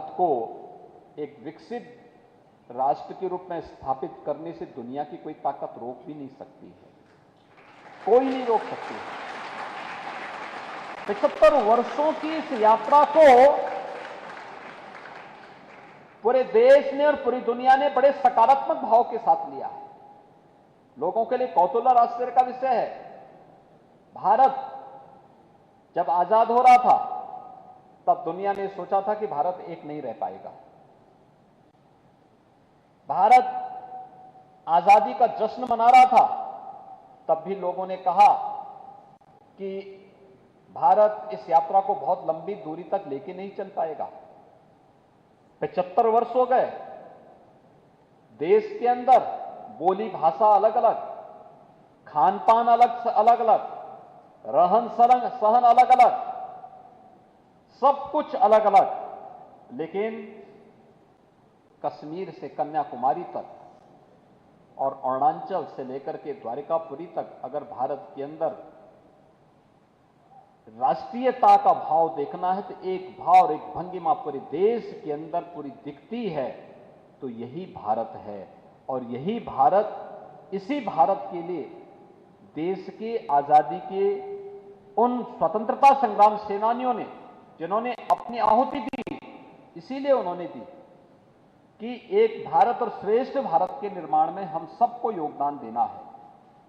भारत को एक विकसित राष्ट्र के रूप में स्थापित करने से दुनिया की कोई ताकत रोक भी नहीं सकती है, कोई नहीं रोक सकती है। 75 वर्षों की इस यात्रा को पूरे देश ने और पूरी दुनिया ने बड़े सकारात्मक भाव के साथ लिया है। लोगों के लिए कौतूहल और आश्चर्य का विषय है, भारत जब आजाद हो रहा था तब दुनिया ने सोचा था कि भारत एक नहीं रह पाएगा। भारत आजादी का जश्न मना रहा था, तब भी लोगों ने कहा कि भारत इस यात्रा को बहुत लंबी दूरी तक लेके नहीं चल पाएगा। 75 वर्ष हो गए, देश के अंदर बोली भाषा अलग अलग, खान पान अलग अलग, रहन सहन अलग अलग, सब कुछ अलग अलग, लेकिन कश्मीर से कन्याकुमारी तक और अरुणाचल से लेकर के द्वारिकापुरी तक अगर भारत के अंदर राष्ट्रीयता का भाव देखना है तो एक भाव और एक भंगिमा पूरे देश के अंदर पूरी दिखती है, तो यही भारत है। और यही भारत, इसी भारत के लिए देश के आजादी के उन स्वतंत्रता संग्राम सेनानियों ने जिन्होंने अपनी आहुति दी, इसीलिए उन्होंने दी कि एक भारत और श्रेष्ठ भारत के निर्माण में हम सबको योगदान देना है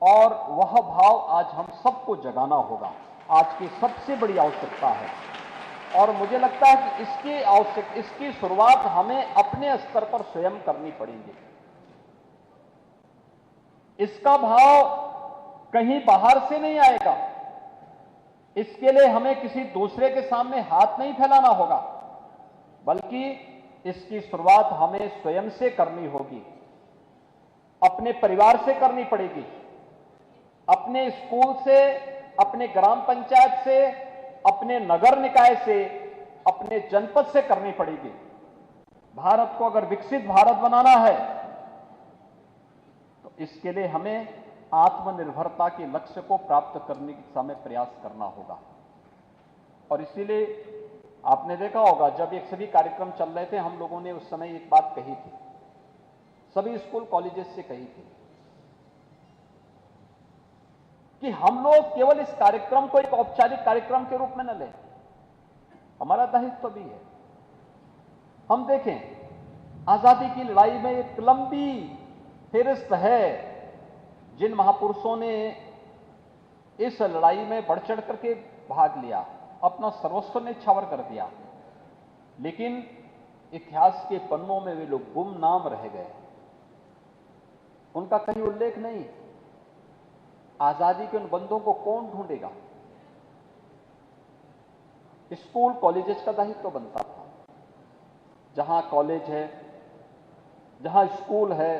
और वह भाव आज हम सबको जगाना होगा। आज की सबसे बड़ी आवश्यकता है और मुझे लगता है कि इसकी शुरुआत हमें अपने स्तर पर स्वयं करनी पड़ेगी। इसका भाव कहीं बाहर से नहीं आएगा, इसके लिए हमें किसी दूसरे के सामने हाथ नहीं फैलाना होगा, बल्कि इसकी शुरुआत हमें स्वयं से करनी होगी, अपने परिवार से करनी पड़ेगी, अपने स्कूल से, अपने ग्राम पंचायत से, अपने नगर निकाय से, अपने जनपद से करनी पड़ेगी। भारत को अगर विकसित भारत बनाना है तो इसके लिए हमें आत्मनिर्भरता के लक्ष्य को प्राप्त करने की दिशा में प्रयास करना होगा। और इसीलिए आपने देखा होगा जब एक सभी कार्यक्रम चल रहे थे, हम लोगों ने उस समय एक बात कही थी, सभी स्कूल कॉलेजेस से कही थी कि हम लोग केवल इस कार्यक्रम को एक औपचारिक कार्यक्रम के रूप में न लें, हमारा दायित्व भी है। हम देखें, आजादी की लड़ाई में एक लंबी फेरिस्त है जिन महापुरुषों ने इस लड़ाई में बढ़ चढ़ करके भाग लिया, अपना सर्वस्व ने न्यौछावर कर दिया, लेकिन इतिहास के पन्नों में वे लोग गुमनाम रह गए, उनका कहीं उल्लेख नहीं। आजादी के उन बंदों को कौन ढूंढेगा? स्कूल कॉलेजेस का दायित्व बनता था। जहां कॉलेज है, जहां स्कूल है,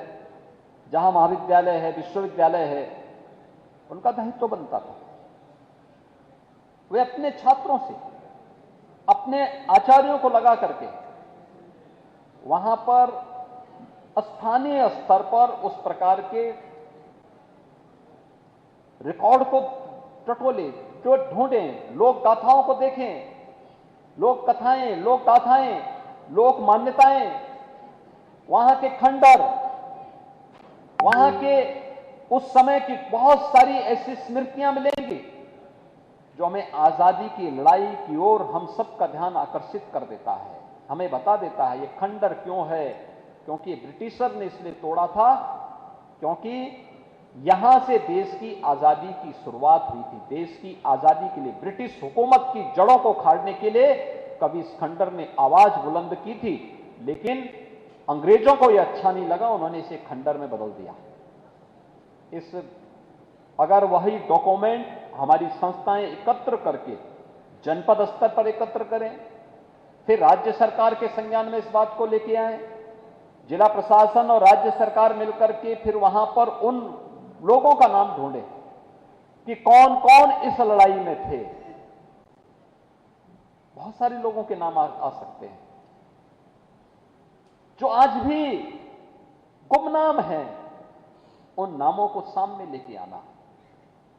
जहां महाविद्यालय है, विश्वविद्यालय है, उनका दायित्व बनता था। वे अपने छात्रों से, अपने आचार्यों को लगा करके वहां पर स्थानीय स्तर पर उस प्रकार के रिकॉर्ड को टटोले, जो ढूंढें, लोक गाथाओं को देखें, लोक कथाएं, लोक गाथाएं, लोक मान्यताएं, वहां के खंडर, वहां के उस समय की बहुत सारी ऐसी स्मृतियां मिलेंगी जो हमें आजादी की लड़ाई की ओर हम सबका ध्यान आकर्षित कर देता है, हमें बता देता है ये खंडर क्यों है। क्योंकि ब्रिटिशर ने इसलिए तोड़ा था क्योंकि यहां से देश की आजादी की शुरुआत हुई थी। देश की आजादी के लिए ब्रिटिश हुकूमत की जड़ों को उखाड़ने के लिए कभी इस खंडर ने आवाज बुलंद की थी, लेकिन अंग्रेजों को यह अच्छा नहीं लगा, उन्होंने इसे खंडर में बदल दिया। अगर वही डॉक्यूमेंट हमारी संस्थाएं एकत्र करके जनपद स्तर पर एकत्र करें, फिर राज्य सरकार के संज्ञान में इस बात को लेके आए, जिला प्रशासन और राज्य सरकार मिलकर के फिर वहां पर उन लोगों का नाम ढूंढे कि कौन कौन इस लड़ाई में थे। बहुत सारे लोगों के नाम आ सकते हैं जो आज भी गुमनाम हैं। उन नामों को सामने लेके आना,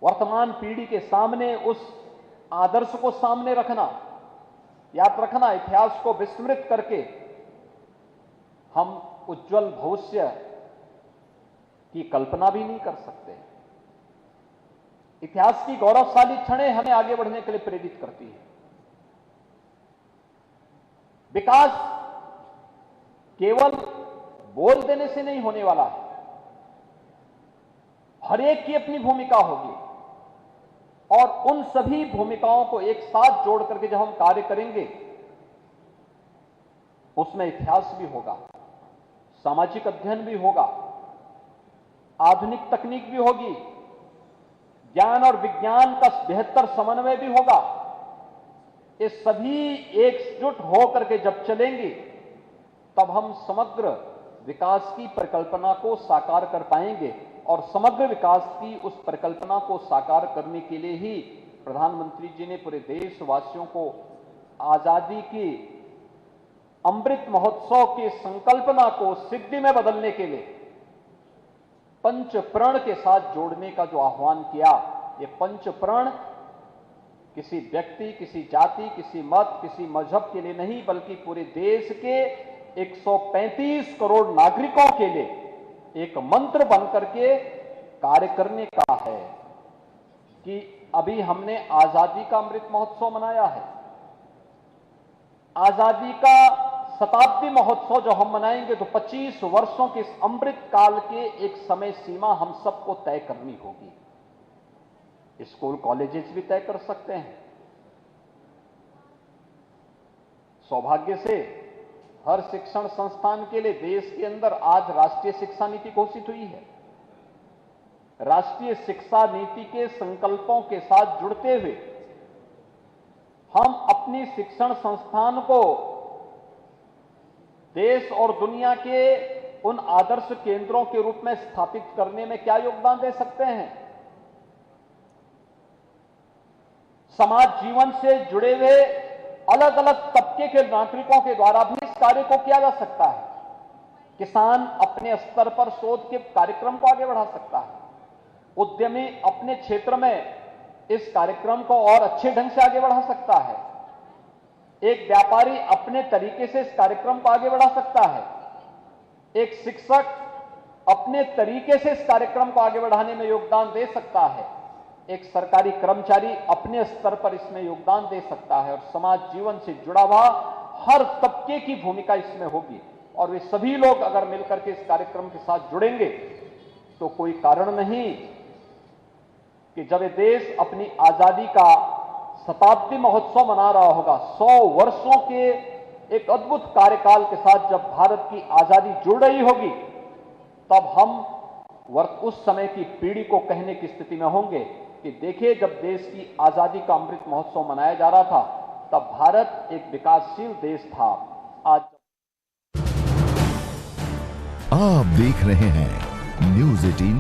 वर्तमान पीढ़ी के सामने उस आदर्श को सामने रखना याद रखना, इतिहास को विस्मृत करके हम उज्जवल भविष्य की कल्पना भी नहीं कर सकते। इतिहास की गौरवशाली क्षणें हमें आगे बढ़ने के लिए प्रेरित करती है। विकास केवल बोल देने से नहीं होने वाला है, हर एक की अपनी भूमिका होगी और उन सभी भूमिकाओं को एक साथ जोड़ करके जब हम कार्य करेंगे उसमें इतिहास भी होगा, सामाजिक अध्ययन भी होगा, आधुनिक तकनीक भी होगी, ज्ञान और विज्ञान का बेहतर समन्वय भी होगा। ये सभी एकजुट होकर के जब चलेंगे तब हम समग्र विकास की परिकल्पना को साकार कर पाएंगे और समग्र विकास की उस परिकल्पना को साकार करने के लिए ही प्रधानमंत्री जी ने पूरे देशवासियों को आजादी की अमृत महोत्सव की संकल्पना को सिद्धि में बदलने के लिए पंच प्रण के साथ जोड़ने का जो आह्वान किया। ये पंच प्रण किसी व्यक्ति, किसी जाति, किसी मत, किसी मजहब के लिए नहीं, बल्कि पूरे देश के 135 करोड़ नागरिकों के लिए एक मंत्र बनकर के कार्य करने का है कि अभी हमने आजादी का अमृत महोत्सव मनाया है। आजादी का शताब्दी महोत्सव जो हम मनाएंगे तो 25 वर्षों के इस अमृत काल के एक समय सीमा हम सबको तय करनी होगी। स्कूल कॉलेजेस भी तय कर सकते हैं। सौभाग्य से हर शिक्षण संस्थान के लिए देश के अंदर आज राष्ट्रीय शिक्षा नीति घोषित हुई है। राष्ट्रीय शिक्षा नीति के संकल्पों के साथ जुड़ते हुए हम अपनी शिक्षण संस्थान को देश और दुनिया के उन आदर्श केंद्रों के रूप में स्थापित करने में क्या योगदान दे सकते हैं। समाज जीवन से जुड़े हुए अलग अलग तबके के नागरिकों के द्वारा भी इस कार्य को किया जा सकता है। किसान अपने स्तर पर शोध के कार्यक्रम को आगे बढ़ा सकता है। उद्यमी अपने क्षेत्र में इस कार्यक्रम को और अच्छे ढंग से आगे बढ़ा सकता है। एक व्यापारी अपने तरीके से इस कार्यक्रम को आगे बढ़ा सकता है। एक शिक्षक अपने तरीके से इस कार्यक्रम को आगे बढ़ाने में योगदान दे सकता है। एक सरकारी कर्मचारी अपने स्तर पर इसमें योगदान दे सकता है और समाज जीवन से जुड़ा हुआ हर तबके की भूमिका इसमें होगी और वे सभी लोग अगर मिलकर के इस कार्यक्रम के साथ जुड़ेंगे तो कोई कारण नहीं कि जब ये देश अपनी आजादी का शताब्दी महोत्सव मना रहा होगा, 100 वर्षों के एक अद्भुत कार्यकाल के साथ जब भारत की आजादी जुड़ रही होगी, तब हम उस समय की पीढ़ी को कहने की स्थिति में होंगे कि देखिए, जब देश की आजादी का अमृत महोत्सव मनाया जा रहा था तब भारत एक विकासशील देश था। आज आप देख रहे हैं न्यूज़ 18